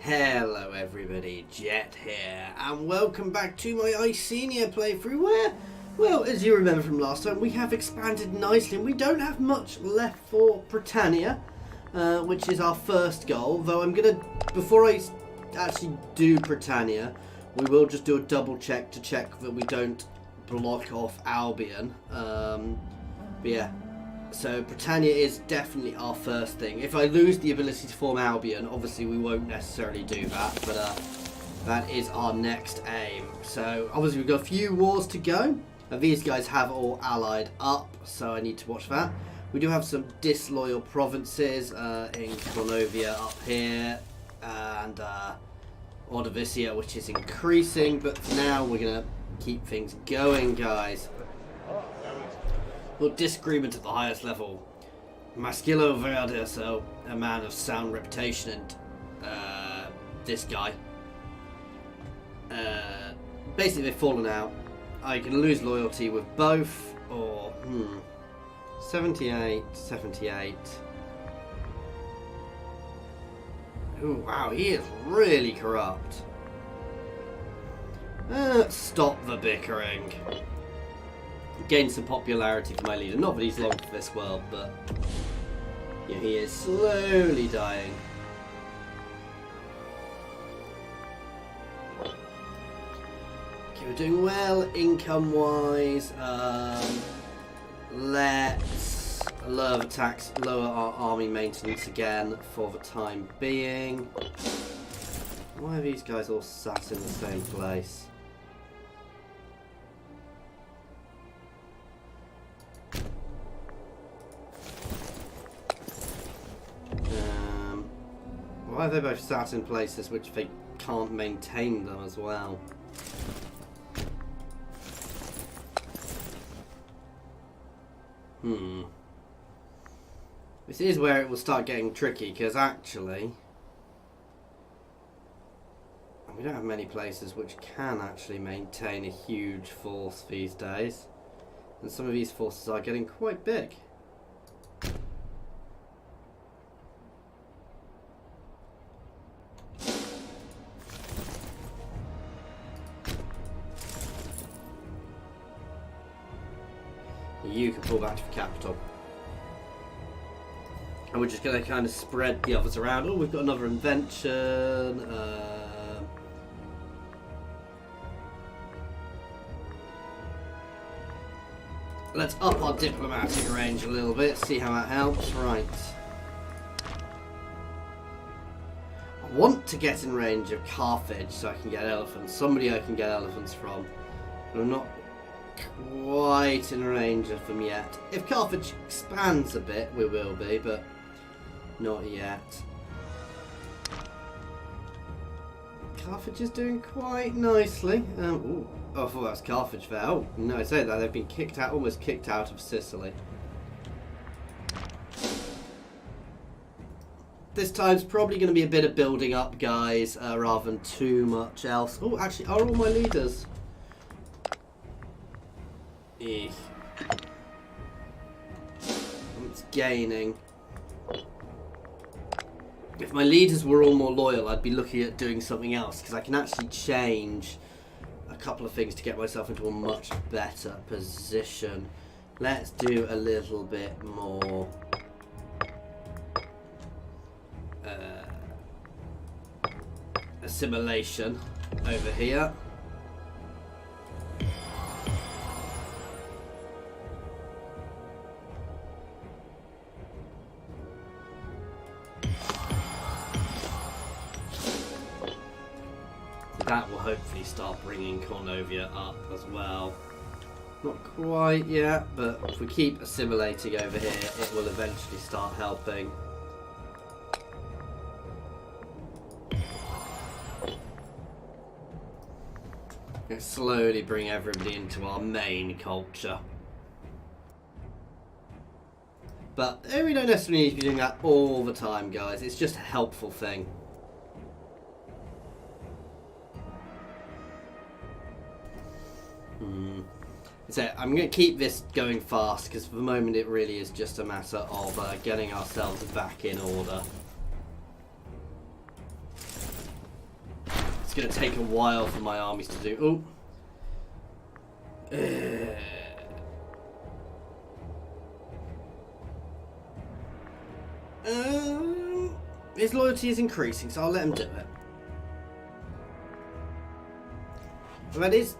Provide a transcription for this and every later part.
Hello everybody, Jet here, and welcome back to my Icenia playthrough where, well, as you remember from last time, we have expanded nicely and we don't have much left for Britannia, which is our first goal, though I'm going to, before I actually do Britannia, we will just do a double check to check that we don't block off Albion, but yeah. So Britannia is definitely our first thing. If I lose the ability to form Albion, obviously we won't necessarily do that, but that is our next aim. So obviously we've got a few wars to go. These guys have all allied up, so I need to watch that. We do have some disloyal provinces in Cornovia up here, and Ordovisia, which is increasing, but for now we're going to keep things going, guys. Well, disagreement at the highest level. Masquillo Verde, so a man of sound reputation, and this guy. Basically, they've fallen out. I can lose loyalty with both, or 78, 78. Ooh, wow, he is really corrupt. Stop the bickering. Gain some popularity for my leader. Not that he's long for this world, but yeah, he is slowly dying. Okay, we're doing well income-wise. Let's lower the tax, lower our army maintenance again for the time being. Why are these guys all sat in the same place? Why are they both sat in places which they can't maintain them as well? This is where it will start getting tricky, because actually we don't have many places which can actually maintain a huge force these days. And some of these forces are getting quite big. You can pull back to the capital. And we're just going to kind of spread the others around. Oh, we've got another invention. Let's up our diplomatic range a little bit, see how that helps. Right. I want to get in range of Carthage so I can get elephants. Somebody I can get elephants from. But I'm not quite in range of them yet. If Carthage expands a bit, we will be, but not yet. Carthage is doing quite nicely. Ooh, oh, I thought that was Carthage there. Oh, no, I say that they've been kicked out, almost kicked out of Sicily. This time's probably going to be a bit of building up, guys, rather than too much else. Oh, actually, are all my leaders? It's gaining. If my leaders were all more loyal, I'd be looking at doing something else, because I can actually change a couple of things to get myself into a much better position. Let's do a little bit more assimilation over here. That will hopefully start bringing Cornovia up as well. Not quite yet, but if we keep assimilating over here, it will eventually start helping. Let's slowly bring everybody into our main culture. But we don't necessarily need to be doing that all the time, guys. It's just a helpful thing. So I'm going to keep this going fast because for the moment it really is just a matter of getting ourselves back in order. going to take a while for my armies to do. His loyalty is increasing, so I'll let him do it. That is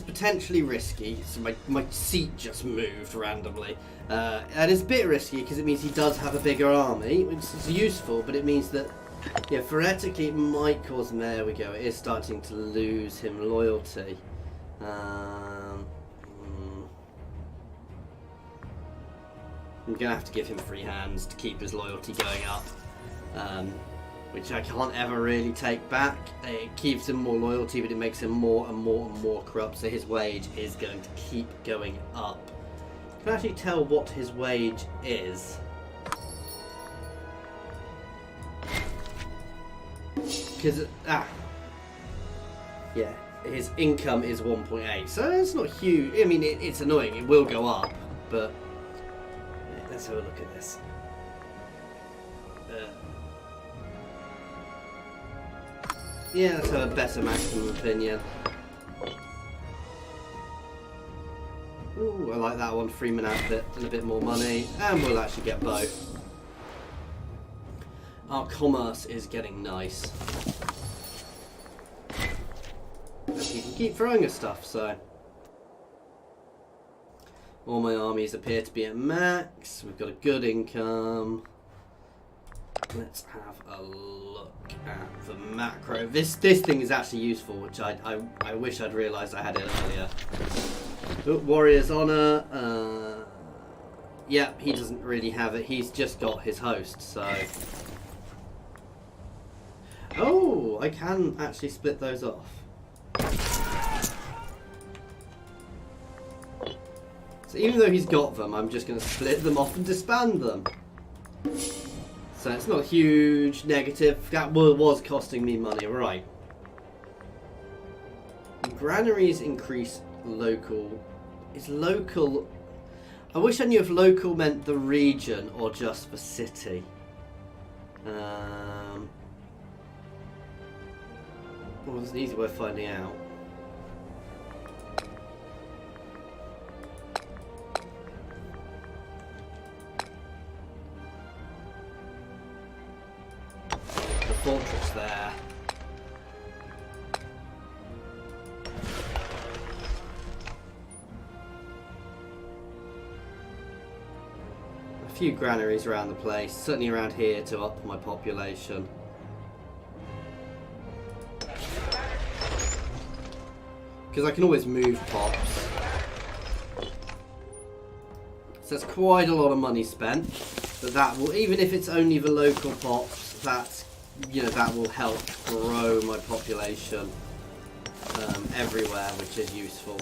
potentially risky. So my seat just moved randomly. That is a bit risky because it means he does have a bigger army, which is useful, but it means that, yeah, theoretically it might cause him. There we go. It is starting to lose him loyalty. I'm going to have to give him free hands to keep his loyalty going up, which I can't ever really take back. It keeps him more loyalty, but it makes him more and more and more corrupt, so his wage is going to keep going up. I can actually tell what his wage is. Because, yeah, his income is 1.8, so it's not huge. I mean, it's annoying, it will go up, but... Let's have a look at this. Yeah, let's have a better maximum opinion. Ooh, I like that one. Freeman outfit and a bit more money, and we'll actually get both. Our commerce is getting nice. And you can keep throwing us stuff, so... All my armies appear to be at max. We've got a good income. Let's have a look at the macro. This thing is actually useful, which I wish I'd realised I had it earlier. Oh, Warrior's Honour. Yeah, he doesn't really have it. He's just got his host, so... Oh, I can actually split those off. So even though he's got them, I'm just going to split them off and disband them. So it's not huge, negative. That was costing me money, right. Granaries increase local. Is local... I wish I knew if local meant the region or just the city. Well, it's an easy way of finding out. Fortress there. A few granaries around the place, certainly around here to up my population. Because I can always move pops. So that's quite a lot of money spent. But that will, even if it's only the local pops, that's, you know, that will help grow my population everywhere, which is useful.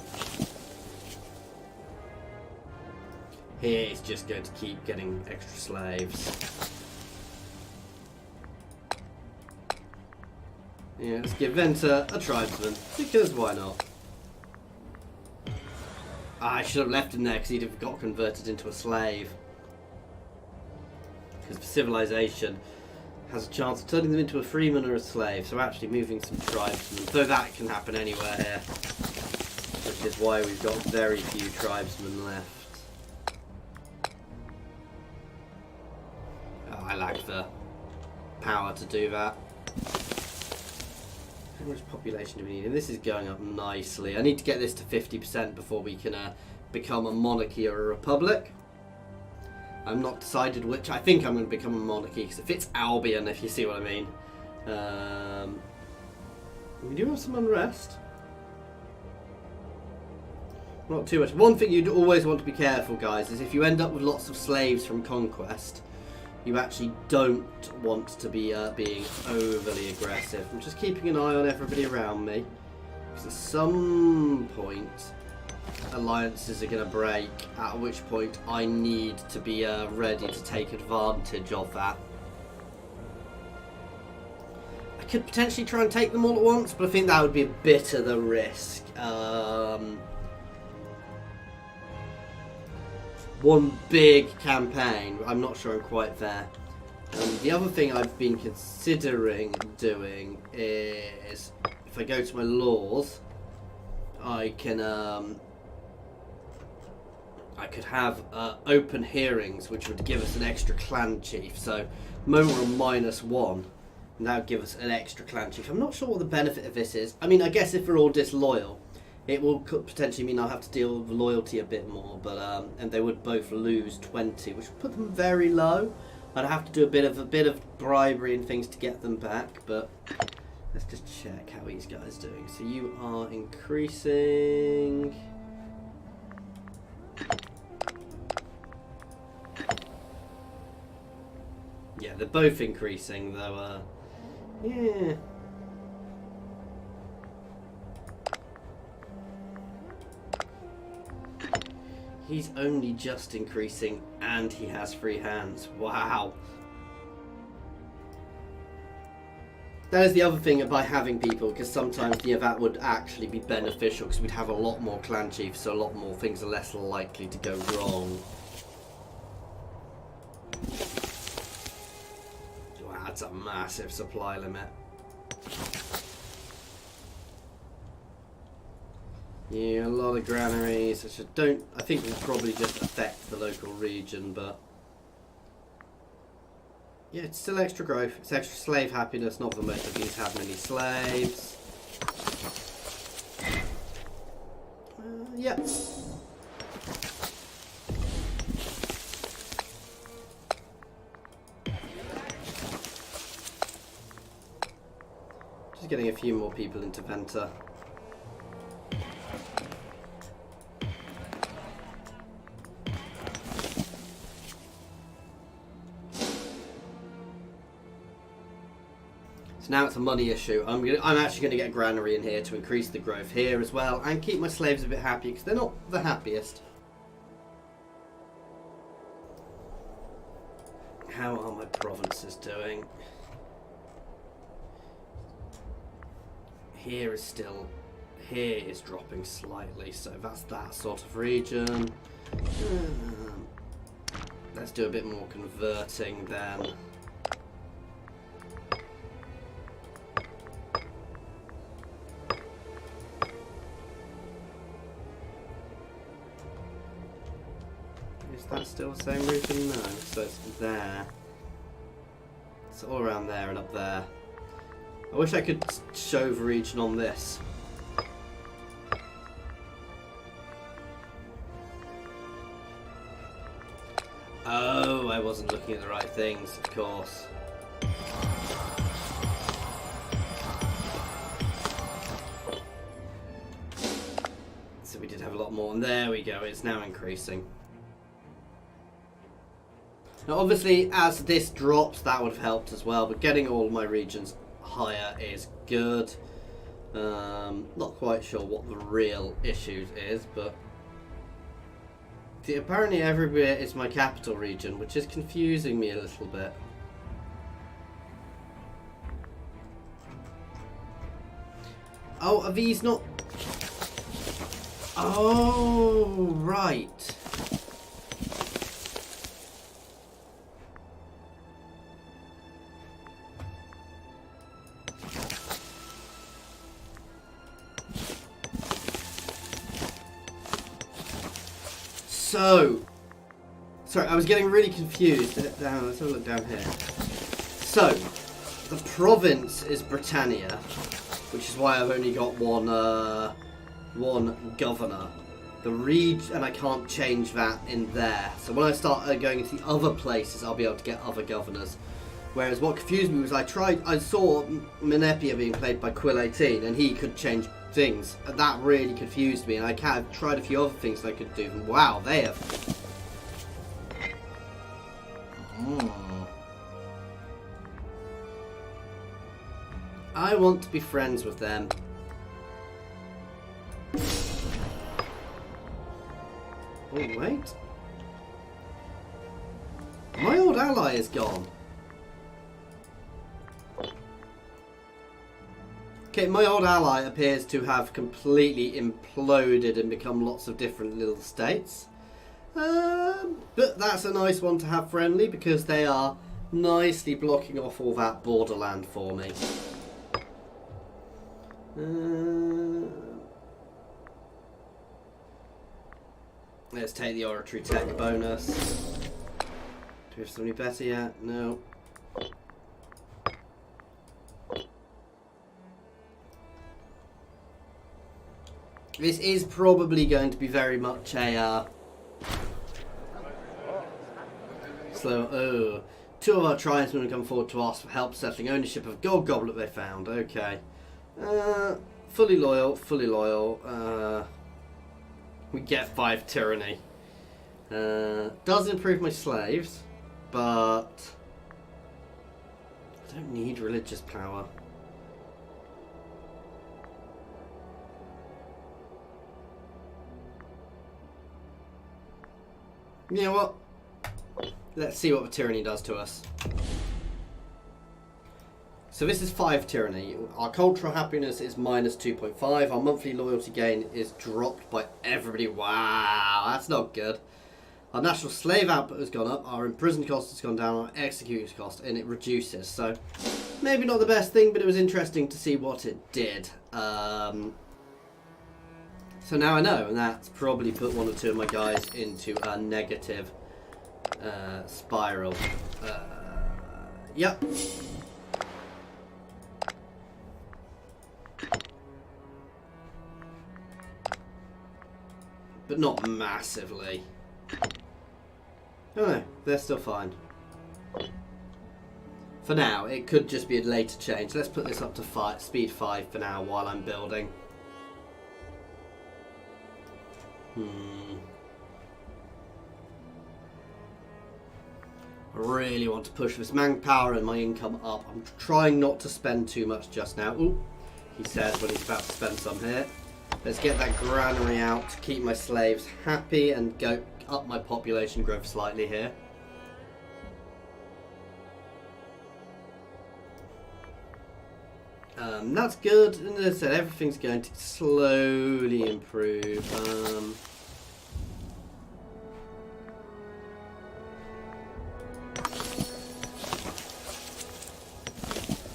Here it's just going to keep getting extra slaves. Yeah, let's give Venter a tribesman, because why not? I should have left him there because he'd have got converted into a slave. Because the civilization has a chance of turning them into a freeman or a slave, so actually moving some tribesmen, though that can happen anywhere here, which is why we've got very few tribesmen left. Oh, I lack the power to do that. How much population do we need? And this is going up nicely. I need to get this to 50% before we can become a monarchy or a republic. I'm not decided which. I think I'm going to become a monarchy because it fits Albion, if you see what I mean. We do have some unrest. Not too much. One thing you'd always want to be careful, guys, is if you end up with lots of slaves from conquest, you actually don't want to be being overly aggressive. I'm just keeping an eye on everybody around me, because at some point alliances are going to break, at which point I need to be ready to take advantage of that. I could potentially try and take them all at once, but I think that would be a bit of the risk. One big campaign, I'm not sure I'm quite there. The other thing I've been considering doing is, if I go to my laws, I can I could have open hearings, which would give us an extra clan chief. So, at the moment we're on -1, and that would give us an extra clan chief. I'm not sure what the benefit of this is. I mean, I guess if we're all disloyal, it could potentially mean I'll have to deal with loyalty a bit more, but and they would both lose 20, which would put them very low. I'd have to do a bit of bribery and things to get them back, but let's just check how these guys are doing. So you are increasing. Yeah, they're both increasing though. Yeah. He's only just increasing and he has free hands. Wow. That is the other thing by having people, because sometimes that would actually be beneficial because we'd have a lot more clan chiefs, so a lot more things are less likely to go wrong. Wow, that's a massive supply limit. Yeah, a lot of granaries, which I think will probably just affect the local region, but yeah, it's still extra growth. It's extra slave happiness, not that most of these have many slaves. Yep. Just getting a few more people into Venta. So now it's a money issue. I'm actually going to get a granary in here to increase the growth here as well and keep my slaves a bit happy because they're not the happiest. How are my provinces doing? Here is dropping slightly, so that's that sort of region. Let's do a bit more converting then. Is that still the same region? No, so it's there. It's all around there and up there. I wish I could show the region on this. Oh, I wasn't looking at the right things, of course. So we did have a lot more, and there we go, it's now increasing. Now obviously as this drops that would have helped as well, but getting all my regions higher is good. Not quite sure what the real issue is, but see, apparently everywhere is my capital region, which is confusing me a little bit. Oh, are these not? Oh, right. So, sorry, I was getting really confused. Let's have a look down here. So, the province is Britannia, which is why I've only got one governor. The region, and I can't change that in there. So when I start going into the other places, I'll be able to get other governors. Whereas what confused me was I saw Menepia being played by Quill 18, and he could change things. That really confused me, and I kind of tried a few other things I could do. And wow, they have. I want to be friends with them. Oh wait, my old ally is gone. Okay, my old ally appears to have completely imploded and become lots of different little states. But that's a nice one to have friendly because they are nicely blocking off all that borderland for me. Let's take the oratory tech bonus. Do we have something better yet? No. This is probably going to be very much a slow. Oh, two of our tribesmen have come forward to ask for help settling ownership of a gold goblet they found. Okay, fully loyal, fully loyal. We get 5 tyranny. Does improve my slaves, but I don't need religious power. You know what? Let's see what the tyranny does to us. So this is 5 tyranny. Our cultural happiness is minus 2.5. Our monthly loyalty gain is dropped by everybody. Wow, that's not good. Our national slave output has gone up. Our imprisoned cost has gone down. Our execution cost, and it reduces. So maybe not the best thing, but it was interesting to see what it did. So now I know, and that's probably put 1 or 2 of my guys into a negative spiral. Yep. But not massively. Oh no, they're still fine. For now, it could just be a later change. Let's put this up to speed 5 for now while I'm building. I really want to push this manpower and my income up. I'm trying not to spend too much just now. Ooh, he says when he's about to spend some here. Let's get that granary out to keep my slaves happy and go up my population growth slightly here. That's good, and as I said, everything's going to slowly improve.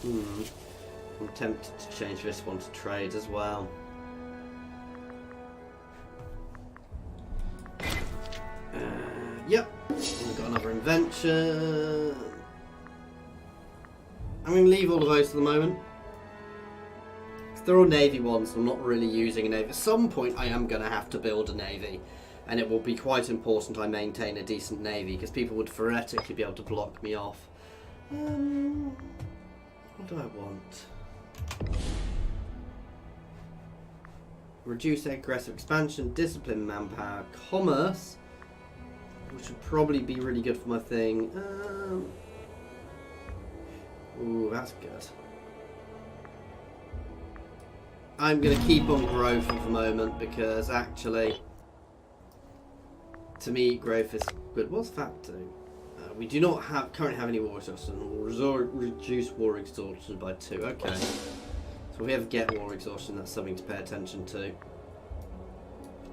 I'm tempted to change this one to trade as well. Yep, we've got another invention. I'm going to leave all of those for the moment. They're all navy ones, I'm not really using a navy. At some point I am going to have to build a navy, and it will be quite important I maintain a decent navy, because people would theoretically be able to block me off. What do I want? Reduce aggressive expansion, discipline manpower, commerce, which would probably be really good for my thing. Ooh, that's good. I'm going to keep on growth for the moment because actually, to me, growth is good. What's that do? We do not currently have any war exhaustion. We'll reduce war exhaustion by 2. Okay. So if we ever get war exhaustion, that's something to pay attention to.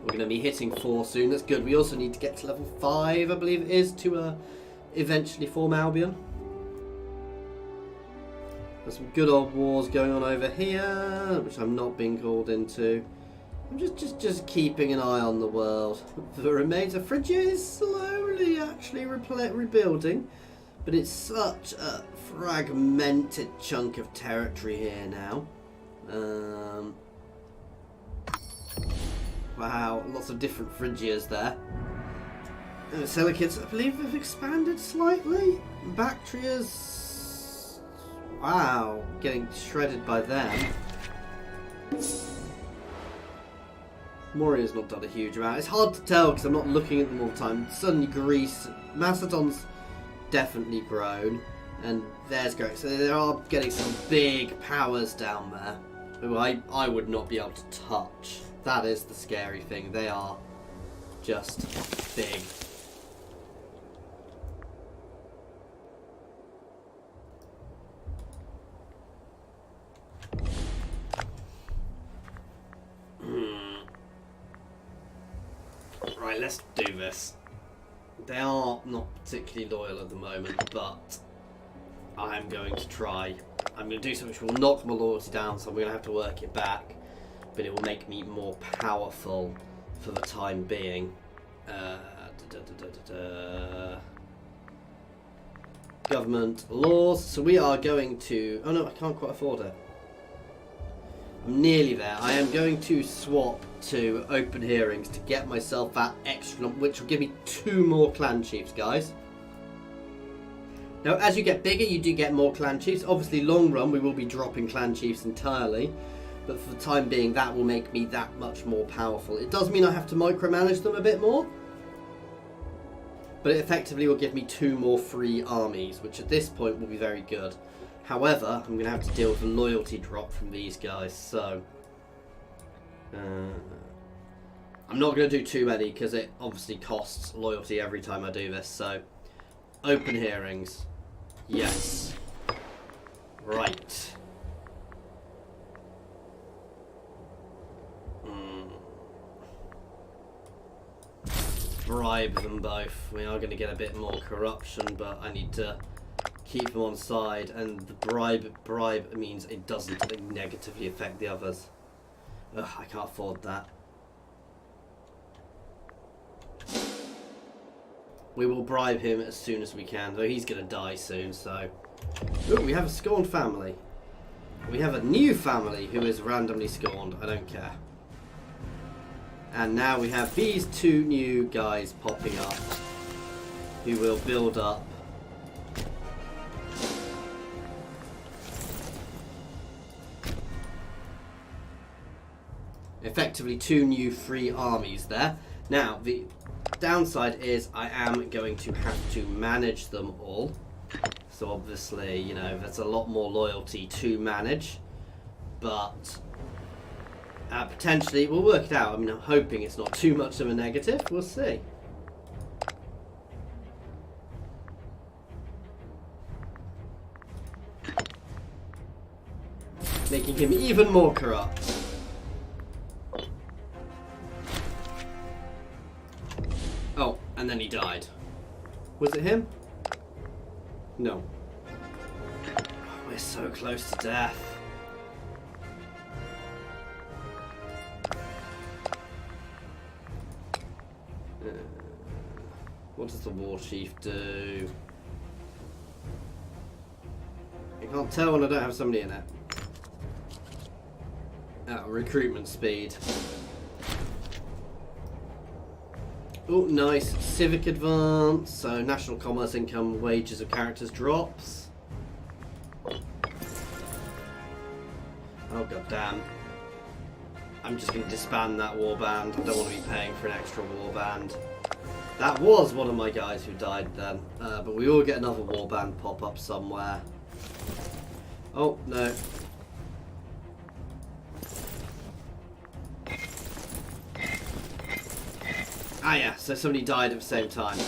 We're going to be hitting 4 soon. That's good. We also need to get to level 5, I believe it is, to eventually form Albion. There's some good old wars going on over here, which I'm not being called into. I'm just keeping an eye on the world. The remains of Phrygia is slowly actually rebuilding, but it's such a fragmented chunk of territory here now. Wow, lots of different Phrygias there. Seleucids, I believe, have expanded slightly. Bactrias, wow, getting shredded by them. Moria's not done a huge amount. It's hard to tell because I'm not looking at them all the time. Suddenly Greece, Macedon's definitely grown, and there's great. So they are getting some big powers down there who I would not be able to touch. That is the scary thing. They are just big. Right, let's do this. They are not particularly loyal at the moment, but I'm going to try. I'm going to do something which will knock my loyalty down, so I'm going to have to work it back. But it will make me more powerful for the time being. Government laws. So we are going to... Oh no, I can't quite afford it. I'm nearly there. I am going to swap to open hearings to get myself that extra, which will give me 2 more clan chiefs, guys. Now, as you get bigger, you do get more clan chiefs. Obviously, long run, we will be dropping clan chiefs entirely. But for the time being, that will make me that much more powerful. It does mean I have to micromanage them a bit more. But it effectively will give me 2 more free armies, which at this point will be very good. However, I'm going to have to deal with a loyalty drop from these guys, so... I'm not going to do too many, because it obviously costs loyalty every time I do this, so... Open hearings. Yes. Right. Bribe them both. We are going to get a bit more corruption, but I need to keep them on side, and the bribe means it doesn't negatively affect the others. Ugh, I can't afford that. We will bribe him as soon as we can, though he's going to die soon, so... Ooh, we have a scorned family. We have a new family who is randomly scorned. I don't care. And now we have these 2 new guys popping up who will build up. Effectively 2 new free armies there. Now, the downside is I am going to have to manage them all. So obviously, you know, there's a lot more loyalty to manage. But potentially, we'll work it out. I mean, I'm hoping it's not too much of a negative. We'll see. Making him even more corrupt. Oh, and then he died. Was it him? No. Oh, we're so close to death. What does the war chief do? I can't tell when I don't have somebody in it. Recruitment speed. Oh, nice. Civic advance. So national commerce income, wages of characters drops. Oh, goddamn. I'm just going to disband that warband. I don't want to be paying for an extra warband. That was one of my guys who died then. But we will get another warband pop up somewhere. Oh, no. Ah yeah, so somebody died at the same time.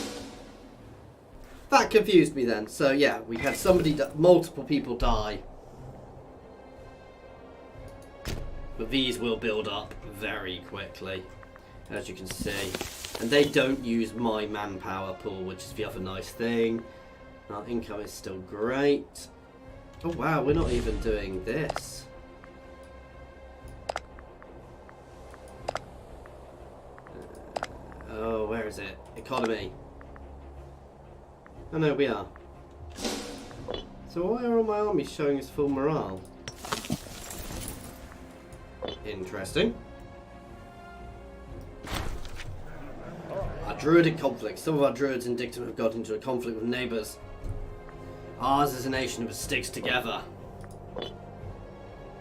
That confused me then. So yeah, we had multiple people die. But these will build up very quickly, as you can see. And they don't use my manpower pool, which is the other nice thing. Our income is still great. Oh wow, we're not even doing this. Oh, where is it? Economy. Oh no, we are. So why are all my armies showing us full morale? Interesting. Our druidic conflict. Some of our druids in Dictum have got into a conflict with neighbours. Ours is a nation that sticks together.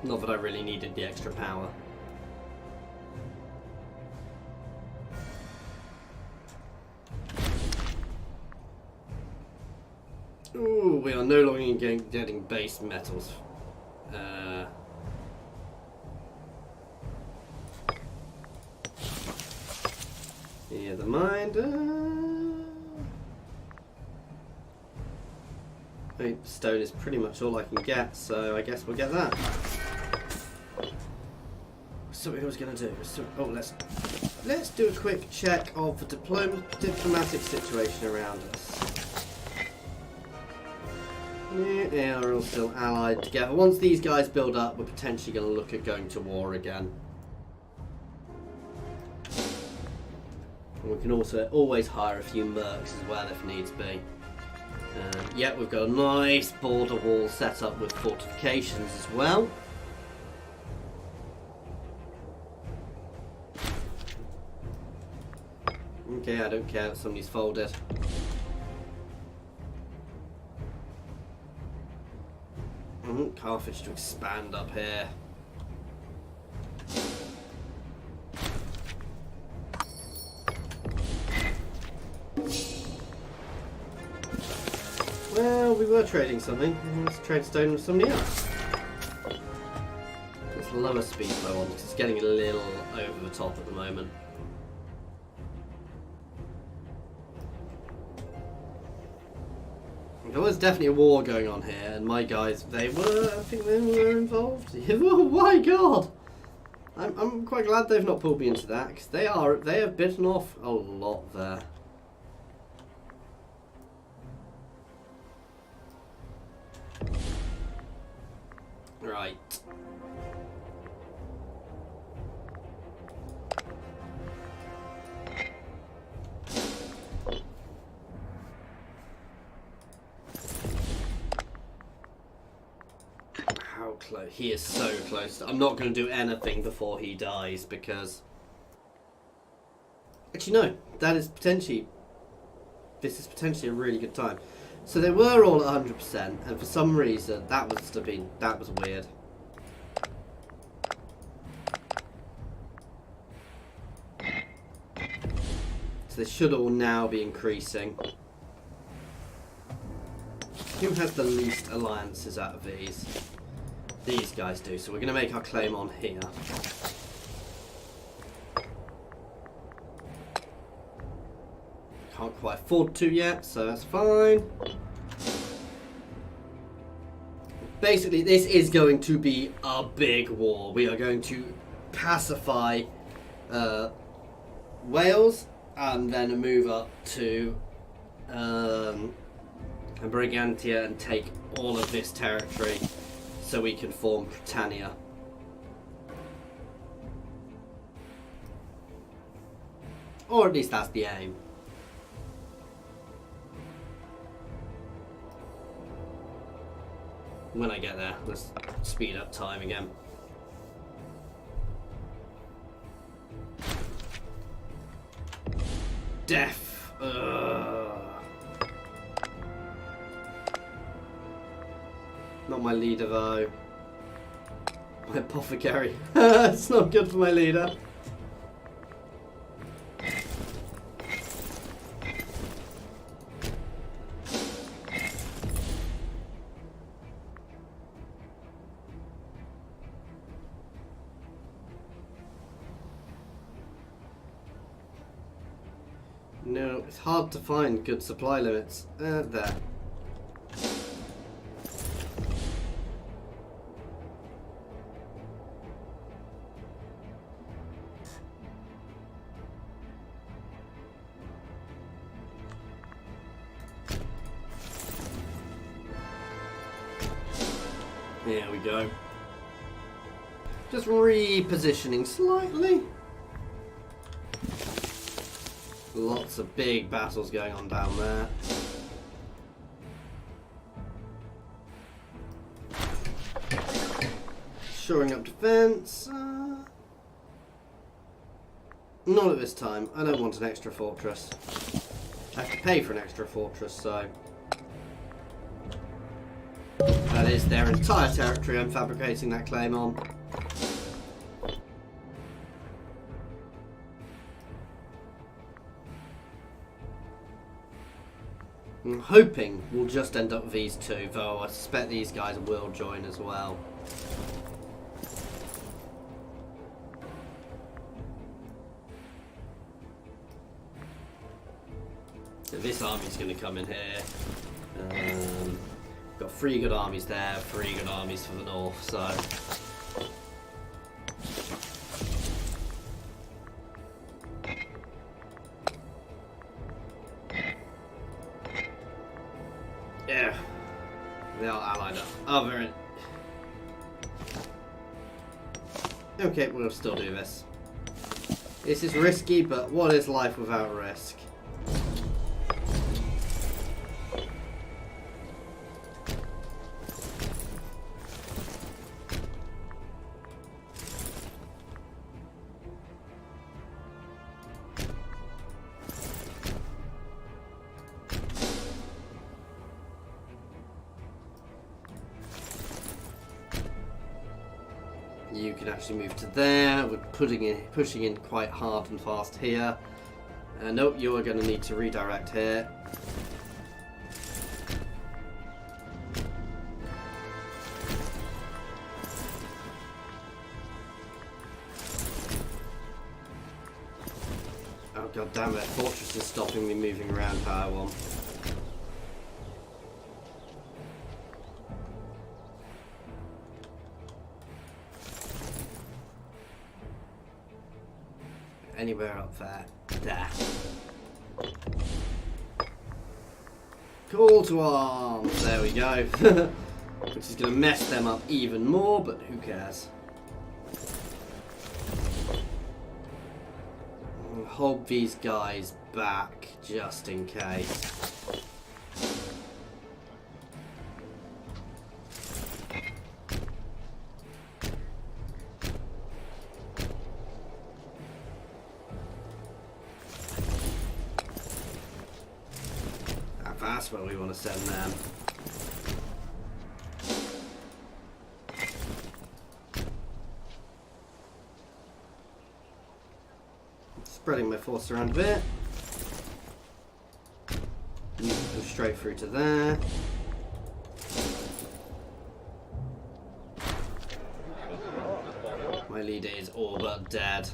Not that I really needed the extra power. Ooh, we are no longer getting base metals. Yeah, the mind. Stone is pretty much all I can get, so I guess we'll get that. Something I was going to do. Oh, let's do a quick check of the diplomatic situation around us. Yeah, we're all still allied together. Once these guys build up, we're potentially going to look at going to war again. And we can also always hire a few mercs as well if needs be. Yeah, we've got a nice border wall set up with fortifications as well. Okay, I don't care that somebody's folded. Carthage to expand up here. Well, we were trading something. Let's trade stone with somebody else. Let's lower speed flow on because it's getting a little over the top at the moment. There was definitely a war going on here, and my guys, I think they were involved. Oh my god! I'm quite glad they've not pulled me into that, because they have bitten off a lot there. Right. How close? He is so close. I'm not going to do anything before he dies because... Actually, no. This is potentially a really good time. So they were all at 100%, and for some reason that was weird. So they should all now be increasing. Who has the least alliances out of these? These guys do, so we're going to make our claim on here. Can't quite afford to yet, so that's fine. Basically, this is going to be a big war. We are going to pacify Wales and then move up to Britannia and take all of this territory so we can form Britannia. Or at least that's the aim. When I get there, let's speed up time again. Death. Not my leader though. My apothecary. It's not good for my leader. No, it's hard to find good supply limits. There. There we go. Just repositioning slightly. Lots of big battles going on down there. Shoring up defense. Not at this time. I don't want an extra fortress. I have to pay for an extra fortress, so... That is their entire territory I'm fabricating that claim on. I'm hoping we'll just end up with these two, though I suspect these guys will join as well. So this army's going to come in here. Got 3 good armies there, 3 good armies for the north, so... Yeah, Okay, we'll still do this. This is risky, but what is life without risk? You can actually move to there. We're pushing in quite hard and fast here. Nope, you are going to need to redirect here. Oh god damn it, Fortress is stopping me moving around Power 1. Anywhere up there. There. Call to arms. There we go. Which is going to mess them up even more, but who cares? Hold these guys back just in case. That's where we want to send them. Spreading my force around a bit. Go straight through to there. My leader is all but dead.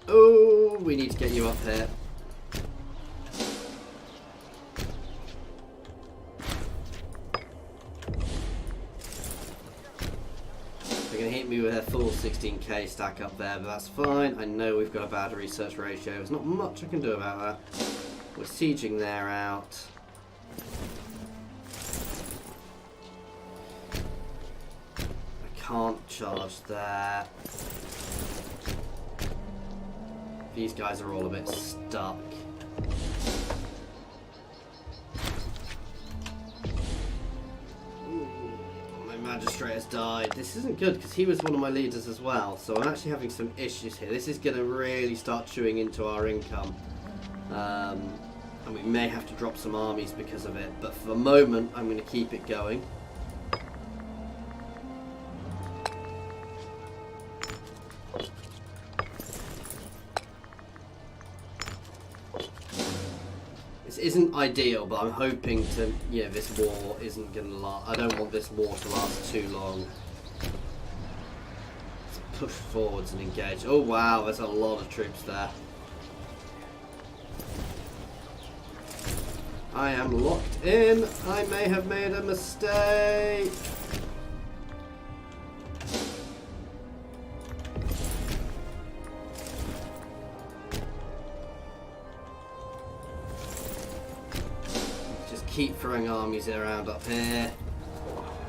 Oh, we need to get you up here. They're going to hit me with a full 16k stack up there, but that's fine. I know we've got a bad research ratio. There's not much I can do about that. We're sieging there out. I can't charge there. These guys are all a bit stuck. Ooh, my magistrate has died. This isn't good because he was one of my leaders as well. So I'm actually having some issues here. This is going to really start chewing into our income. And we may have to drop some armies because of it. But for the moment, I'm going to keep it going. Isn't ideal, but I'm hoping to, this war isn't going to last. I don't want this war to last too long. Let's push forwards and engage. Oh wow, there's a lot of troops there. I am locked in. I may have made a mistake. Keep throwing armies around up here.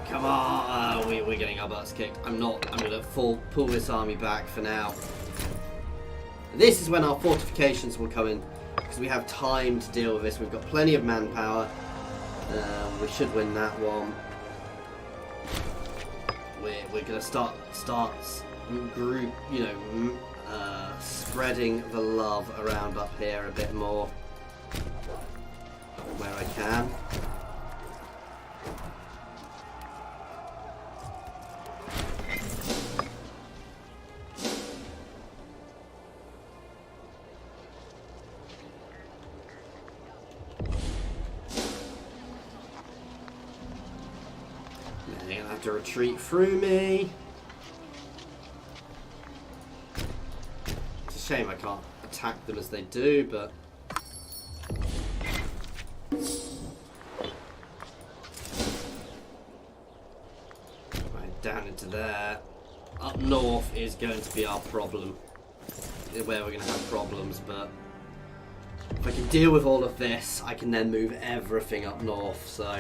Come on! We're getting our butts kicked. I'm going to pull this army back for now. This is when our fortifications will come in, because we have time to deal with this. We've got plenty of manpower. We should win that one. We're going to start group, spreading the love around up here a bit more. Where I can. They're gonna have to retreat through me. It's a shame I can't attack them as they do, but down into there. Up north is going to be our problem, where we're going to have problems, but if I can deal with all of this, I can then move everything up north. So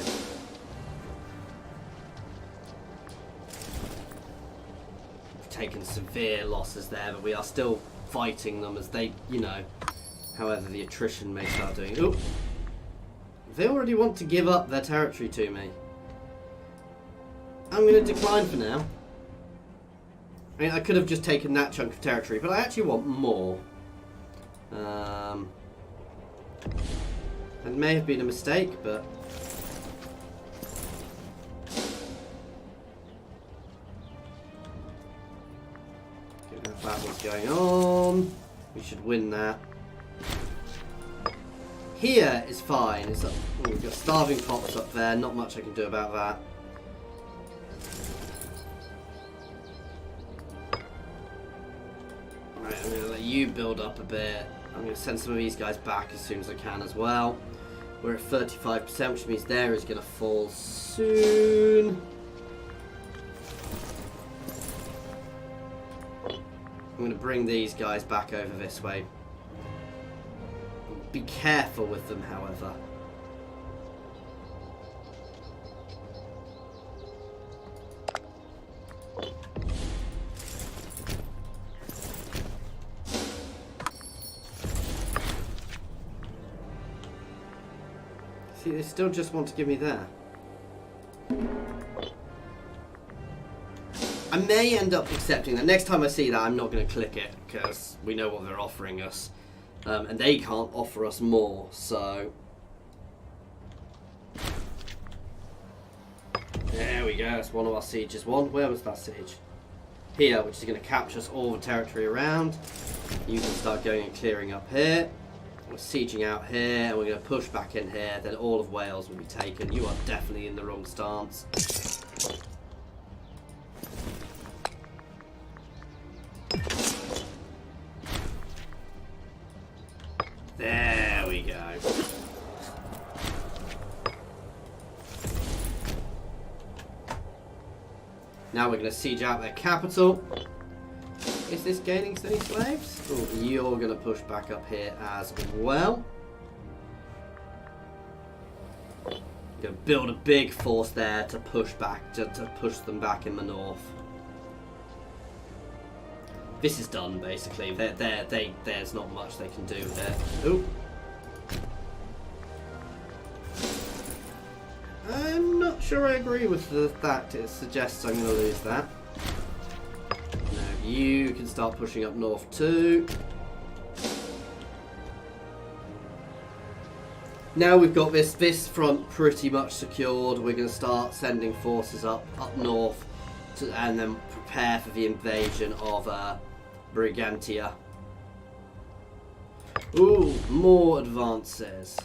we've taken severe losses there, but we are still fighting them as they, however the attrition may start doing. Ooh, they already want to give up their territory to me. I'm going to decline for now. I mean, I could have just taken that chunk of territory, but I actually want more. It may have been a mistake, but given the battle's going on, we should win that. Here is fine. It's we've got starving pops up there. Not much I can do about that. Right, I'm going to let you build up a bit. I'm going to send some of these guys back as soon as I can as well. We're at 35%, which means there is going to fall soon. I'm going to bring these guys back over this way. Be careful with them, however. See, they still just want to give me there. I may end up accepting that. Next time I see that, I'm not going to click it, because we know what they're offering us. And they can't offer us more, so... There we go, that's one of our sieges won. Where was that siege? Here, which is going to capture us all the territory around. You can start going and clearing up here. We're sieging out here, and we're going to push back in here, then all of Wales will be taken. You are definitely in the wrong stance. There we go. Now we're going to siege out their capital. Is this gaining any slaves? Oh, you're going to push back up here as well. Going to build a big force there to push back, to push them back in the north. This is done, basically. There's not much they can do there. Ooh. I'm not sure I agree with the fact it suggests I'm going to lose that. Now you can start pushing up north too. Now we've got this front pretty much secured. We're going to start sending forces up north and then prepare for the invasion of Britannia. Ooh, more advances.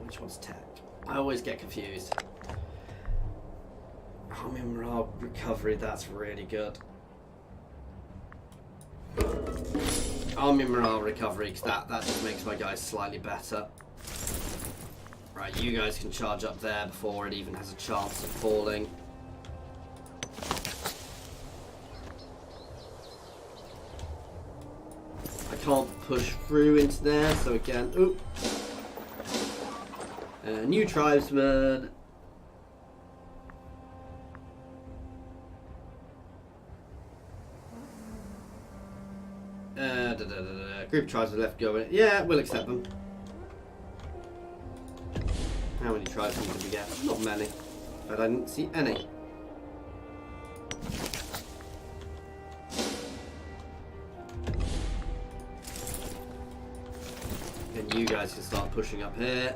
Which one's tech? I always get confused. Army morale recovery, that's really good. Army morale recovery, because that just makes my guys slightly better. Right, you guys can charge up there before it even has a chance of falling. I can't push through into there, so again, oop. New tribesman. Group tribes are left going. Yeah, we'll accept them. How many tribesmen did we get? Not many. But I didn't see any. Then you guys can start pushing up here.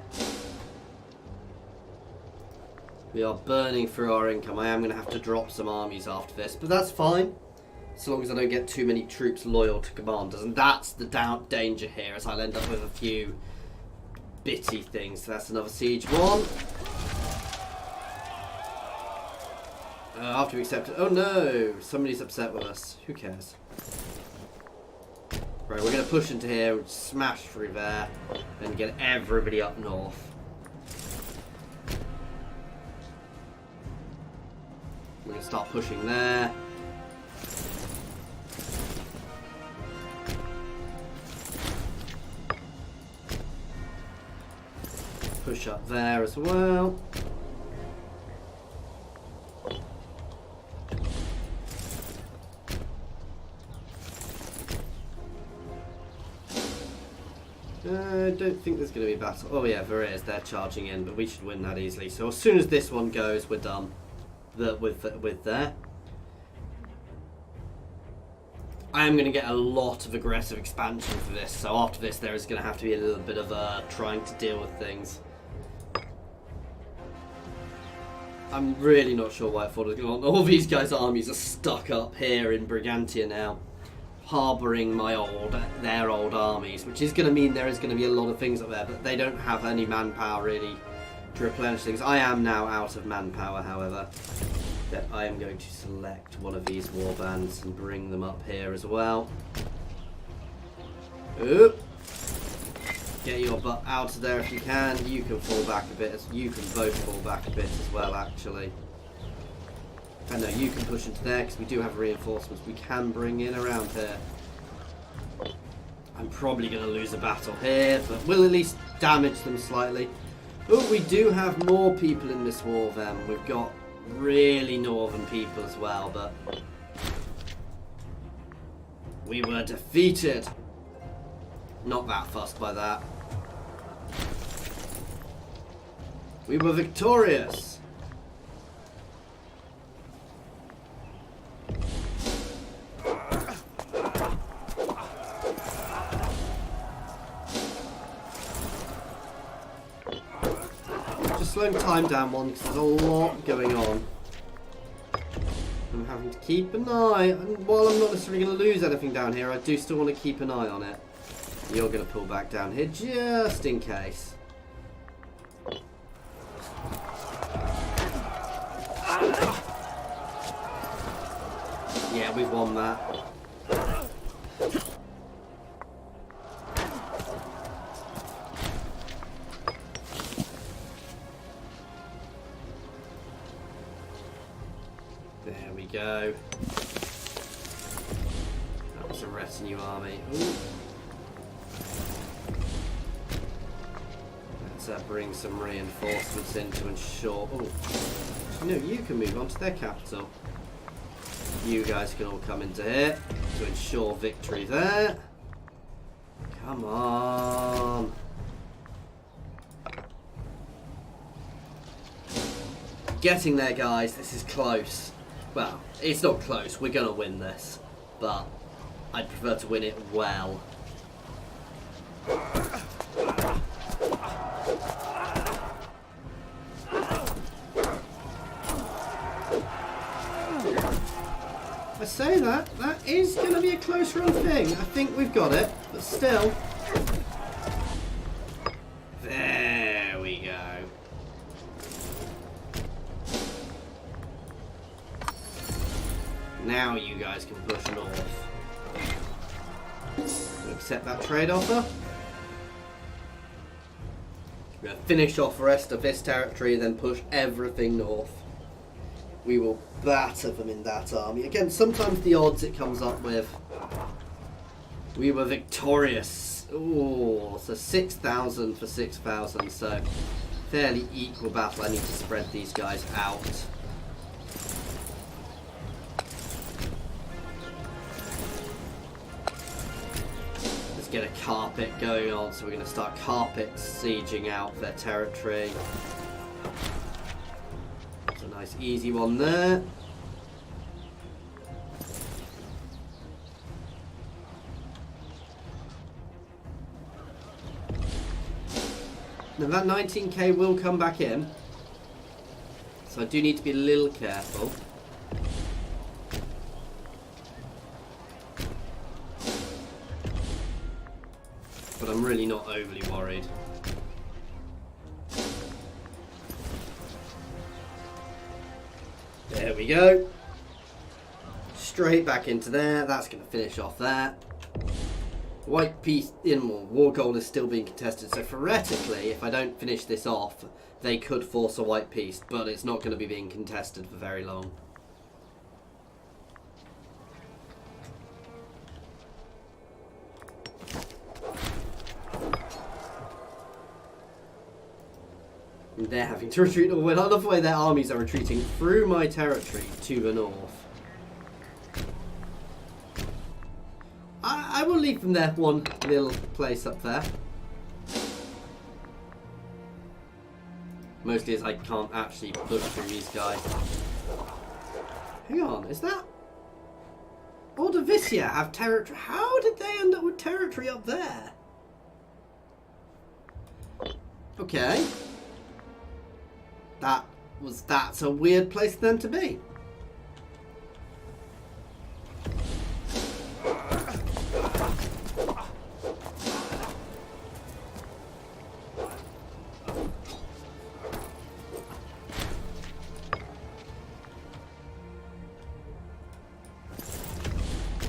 We are burning through our income. I am going to have to drop some armies after this, but that's fine. So long as I don't get too many troops loyal to commanders. And that's the danger here, as I'll end up with a few bitty things. So that's another siege one. After we accept it. Oh no! Somebody's upset with us. Who cares? Right, we're going to push into here, smash through there, and get everybody up north. We're going to start pushing there. Push up there as well. I don't think there's going to be a battle. Oh yeah, there is. They're charging in, but we should win that easily. So as soon as this one goes, we're done. With there. I am going to get a lot of aggressive expansion for this. So after this, there is going to have to be a little bit of trying to deal with things. I'm really not sure why I thought it was going on. All these guys' armies are stuck up here in Britannia now, harbouring their old armies, which is going to mean there is going to be a lot of things up there, but they don't have any manpower really to replenish things. I am now out of manpower, however. That I am going to select one of these war bands and bring them up here as well. Oop. Get your butt out of there if you can. You can fall back a bit. You can both fall back a bit as well, actually. I know you can push into there because we do have reinforcements we can bring in around here. I'm probably going to lose a battle here, but we'll at least damage them slightly. Oh, we do have more people in this war then. We've got really northern people as well, but we were defeated. Not that fussed by that. We were victorious. Slowing time down one because there's a lot going on. I'm having to keep an eye, and while I'm not necessarily going to lose anything down here, I do still want to keep an eye on it. You're going to pull back down here just in case. Yeah, we've won that. There we go. That was a retinue army. Ooh. Let's bring some reinforcements in to ensure... Oh, no, you can move on to their capital. You guys can all come into here to ensure victory there. Come on. getting there, guys. This is close. Well, it's not close. We're going to win this. But I'd prefer to win it well. I say that is going to be a close run thing. I think we've got it, but still. There we go. Now you guys can push north. Accept that trade offer. We're going to finish off the rest of this territory, then push everything north. We will batter them in that army. Again, sometimes the odds it comes up with. We were victorious. Ooh, so 6,000 for 6,000. So fairly equal battle. I need to spread these guys out. Let's get a carpet going on. So we're going to start carpet sieging out their territory. Nice easy one there. Now that 19k will come back in, so I do need to be a little careful. But I'm really not overly worried. There we go. Straight back into there. That's going to finish off that. White piece in more. War gold is still being contested. So theoretically, if I don't finish this off, they could force a white piece. But it's not going to be being contested for very long. They're having to retreat. I love the way their armies are retreating through my territory to the north. I will leave them there, one little place up there. Mostly as I can't actually push through these guys. Hang on, is that... Ordovisia have territory? How did they end up with territory up there? Okay. That's a weird place for them to be.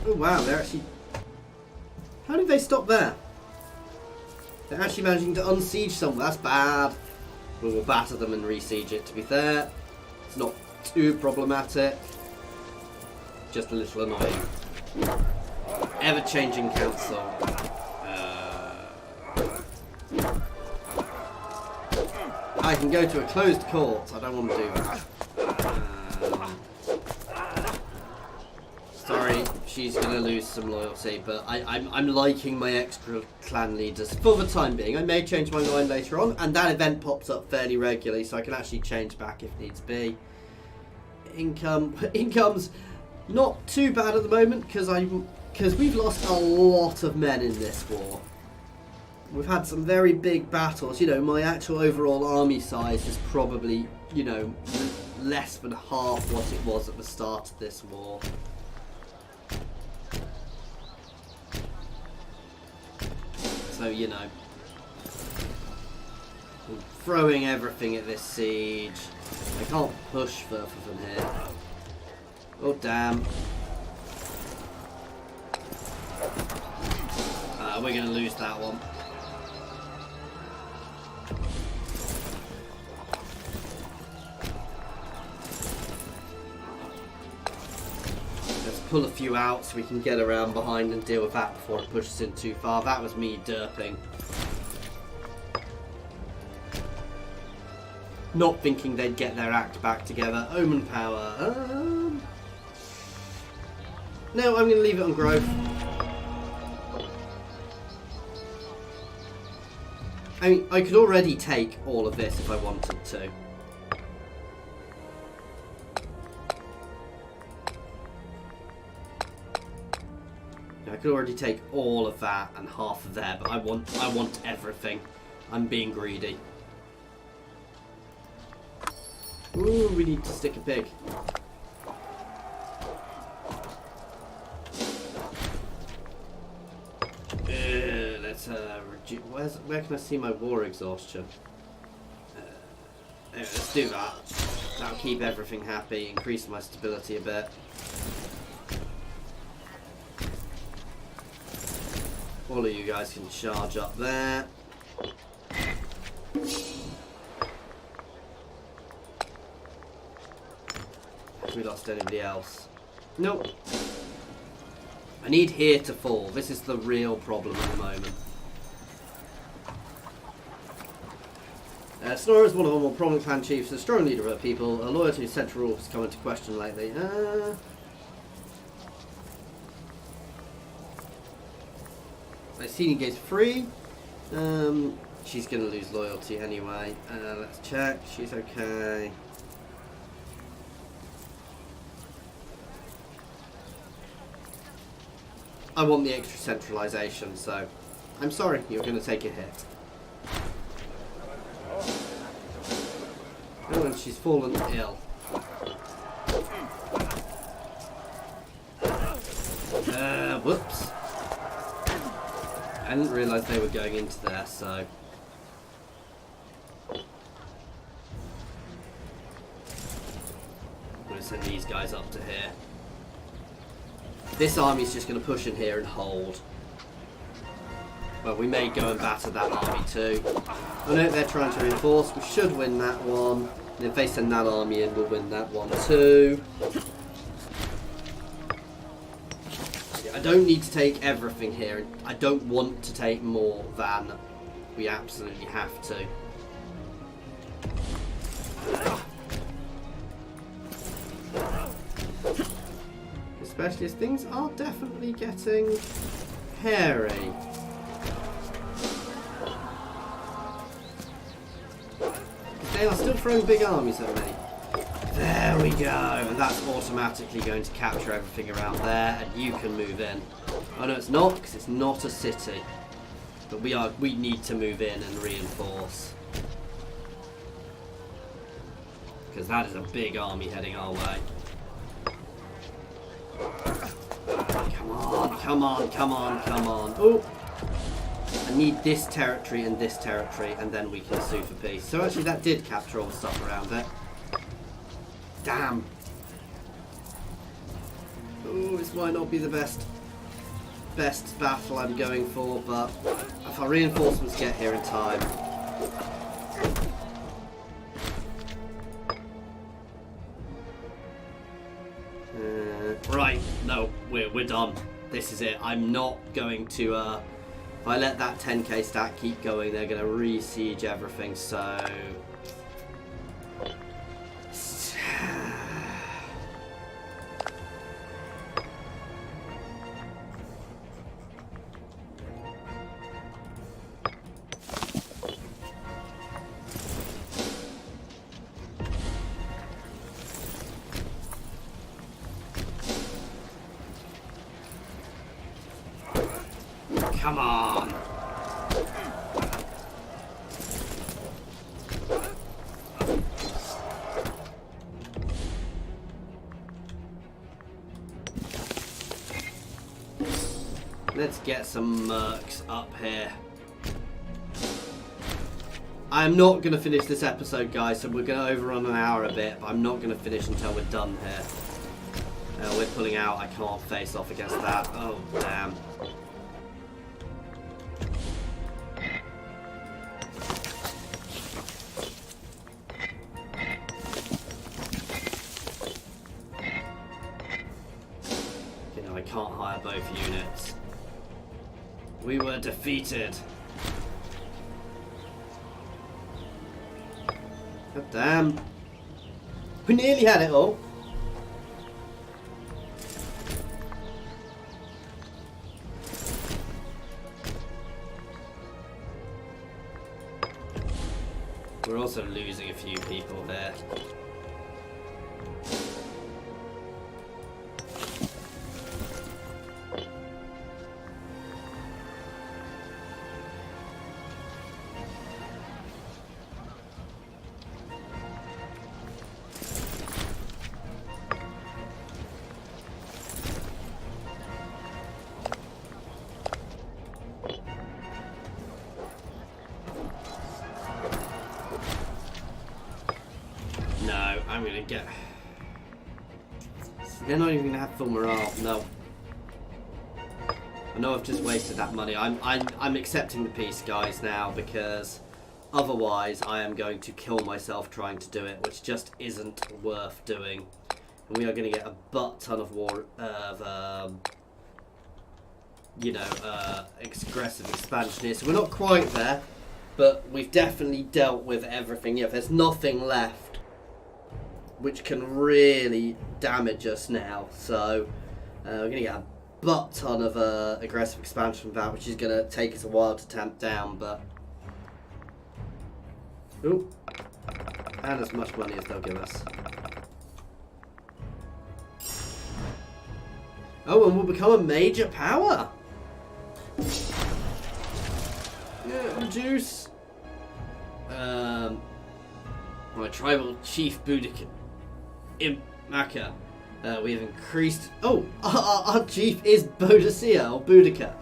Oh wow, they're actually... How did they stop there? They're actually managing to unsiege somewhere. That's bad. We will batter them and re-siege it, to be fair. It's not too problematic. Just a little annoying. Ever-changing council. I can go to a closed court. I don't want to do that. Sorry, she's going to lose some loyalty, but I'm liking my extra clan leaders for the time being. I may change my mind later on, and that event pops up fairly regularly, so I can actually change back if needs be. Income's not too bad at the moment, because we've lost a lot of men in this war. We've had some very big battles. You know, my actual overall army size is probably, you know, less than half what it was at the start of this war. So, you know, I'm throwing everything at this siege. I can't push further from here. Oh, damn. We're going to lose that one. Let's pull a few out so we can get around behind and deal with that before it pushes in too far. That was me derping. Not thinking they'd get their act back together. Omen power. No, I'm going to leave it on growth. I mean, I could already take all of this if I wanted to. I could already take all of that and half of there, but I want everything. I'm being greedy. Ooh, we need to stick a pig. Let's where can I see my war exhaustion? Anyway, let's do that. That'll keep everything happy, increase my stability a bit. All of you guys can charge up there. Have we lost anybody else? Nope. I need here to fall. This is the real problem at the moment. Sonora is one of the more prominent clan chiefs, a strong leader of her people. Her loyalty to central rule has come into question lately. Iceni gets free. She's going to lose loyalty anyway. Let's check. She's okay. I want the extra centralisation, so I'm sorry, you're going to take a hit. Oh, and she's fallen ill. Whoops. I didn't realise they were going into there, so... I'm going to send these guys up to here. This army's just going to push in here and hold. Well, we may go and batter that army too. Oh no, they're trying to reinforce. We should win that one. And if they send that army in, we'll win that one too. I don't need to take everything here. I don't want to take more than we absolutely have to. Especially as things are definitely getting hairy. They are still throwing big armies at me. There we go, and that's automatically going to capture everything around there, and you can move in. Oh no, it's not, because it's not a city. But we need to move in and reinforce. Because that is a big army heading our way. Come on, come on, come on, come on. Oh! I need this territory, and then we can sue for peace. So actually that did capture all the stuff around it. Damn. Oh, this might not be the best battle I'm going for, but if our reinforcements get here in time. Right, no, we're done. This is it. I'm not going to if I let that 10k stack keep going, they're going to re-siege everything, so... Come on! Let's get some mercs up here. I'm not going to finish this episode, guys, so we're going to overrun an hour a bit, but I'm not going to finish until we're done here. We're pulling out. I can't face off against that. Oh, damn. I can't hire both units. We were defeated. God damn. We nearly had it all. We're also losing a few people there. gonna get. They're not even gonna have full morale. No. I know I've just wasted that money. I'm accepting the peace, guys, now, because otherwise I am going to kill myself trying to do it, which just isn't worth doing. And we are going to get a butt ton of war aggressive expansion here. So we're not quite there, but we've definitely dealt with everything. Yeah, there's nothing left which can really damage us now. So we're going to get a butt ton of aggressive expansion from that, which is going to take us a while to tamp down, but ooh, and as much money as they'll give us. Oh, and we'll become a major power. Yeah, reduce my tribal chief Boudica Imperator. We have increased. Oh, our chief is Boudicca or Boudica.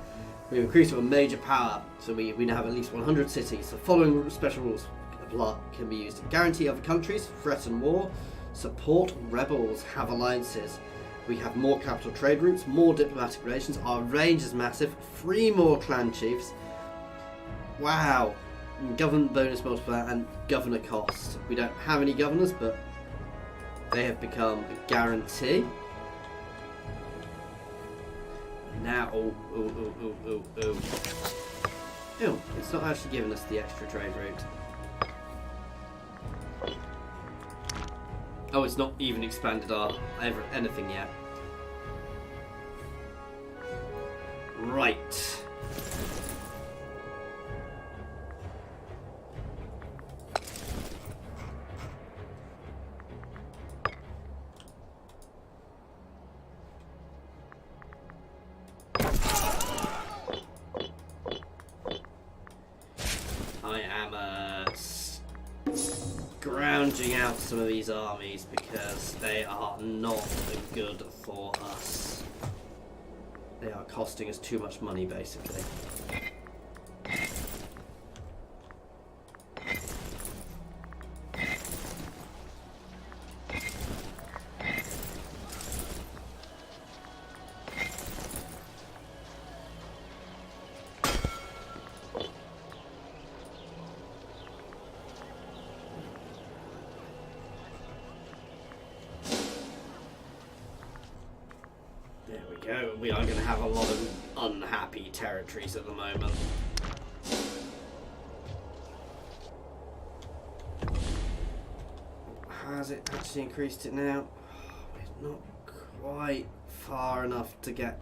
We've increased to a major power, so we now have at least 100 cities. The following special rules can be used: guarantee other countries, threaten war, support rebels, have alliances. We have more capital trade routes, more diplomatic relations. Our range is massive. 3 more clan chiefs. Wow. Government bonus multiplier and governor cost. We don't have any governors, but they have become a guarantee. Now, oh. Ew, it's not actually giving us the extra trade route. Oh, it's not even expanded anything yet. Right. I am scrounging out some of these armies because they are not good for us. They are costing us too much money, basically. We are going to have a lot of unhappy territories at the moment. Has it actually increased it now? We're not quite far enough to get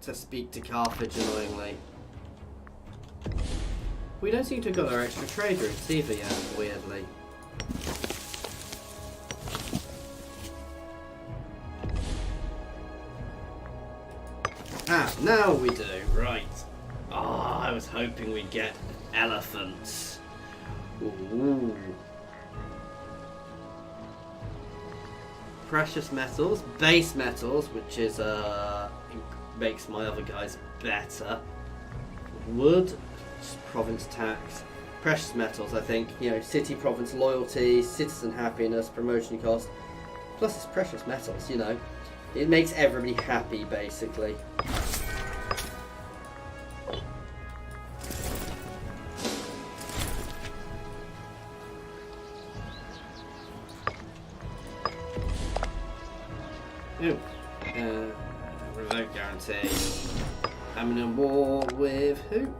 to speak to Carthage, annoyingly. We don't seem to have got our extra trade routes either yet, weirdly. Ah, now we do, right. Ah, I was hoping we'd get elephants. Ooh. Precious metals, base metals, which is makes my other guys better. Wood, province tax, precious metals. I think city province loyalty, citizen happiness, promotion cost. Plus, it's precious metals. It makes everybody happy, basically. Ooh. Revoke guarantee. I'm in a war with who?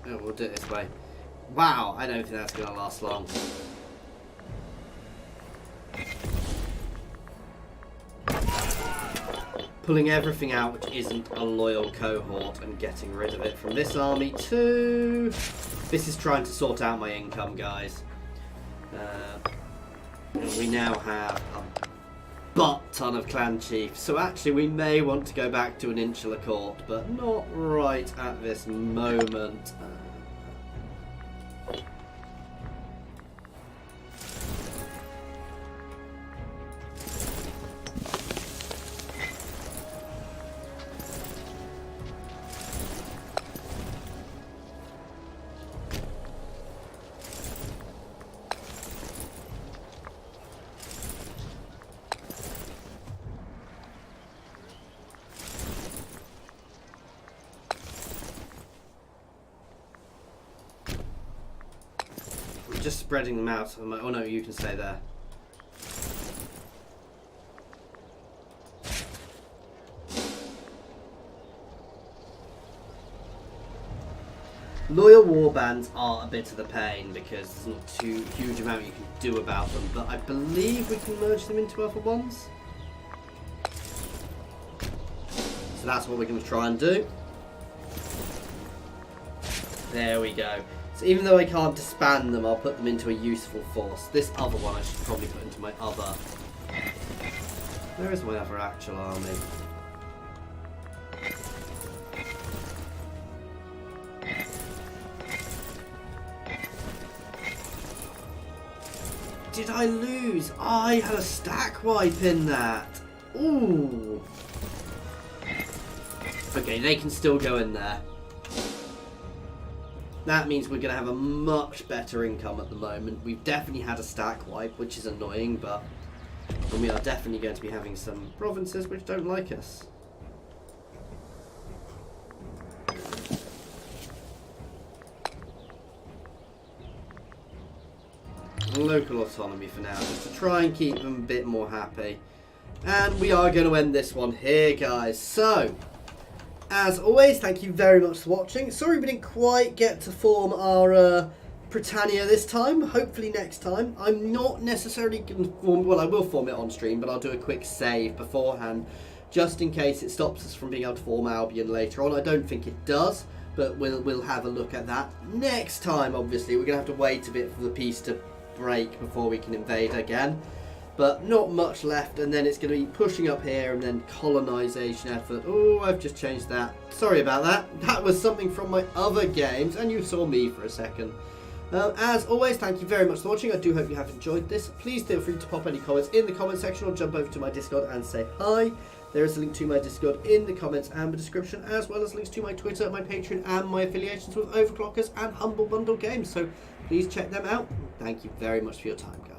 Oh, we'll do it this way. Wow, I don't think that's going to last long. Pulling everything out which isn't a loyal cohort and getting rid of it from this army too. This is trying to sort out my income, guys. And we now have a butt ton of clan chiefs, so actually we may want to go back to an insular court, but not right at this moment. just spreading them out. Oh no, you can stay there. Loyal warbands are a bit of the pain because there's not too huge amount you can do about them, but I believe we can merge them into other ones. So that's what we're going to try and do. There we go. So even though I can't disband them, I'll put them into a useful force. This other one I should probably put into my other... Where is my other actual army? Did I lose? I had a stack wipe in that. Ooh. Okay, they can still go in there. That means we're going to have a much better income at the moment. We've definitely had a stack wipe, which is annoying, but we are definitely going to be having some provinces which don't like us. Local autonomy for now, just to try and keep them a bit more happy. And we are going to end this one here, guys. So, as always, thank you very much for watching. Sorry we didn't quite get to form our Britannia this time. Hopefully next time. I'm not necessarily going to form... Well, I will form it on stream, but I'll do a quick save beforehand, just in case it stops us from being able to form Albion later on. I don't think it does, but we'll have a look at that next time. Obviously, we're going to have to wait a bit for the peace to break before we can invade again, but not much left, and then it's going to be pushing up here and then colonization effort. Oh, I've just changed that. Sorry about that. That was something from my other games, and you saw me for a second. As always, thank you very much for watching. I do hope you have enjoyed this. Please feel free to pop any comments in the comment section or jump over to my Discord and say hi. There is a link to my Discord in the comments and the description, as well as links to my Twitter, my Patreon, and my affiliations with Overclockers and Humble Bundle Games. So please check them out. Thank you very much for your time, guys.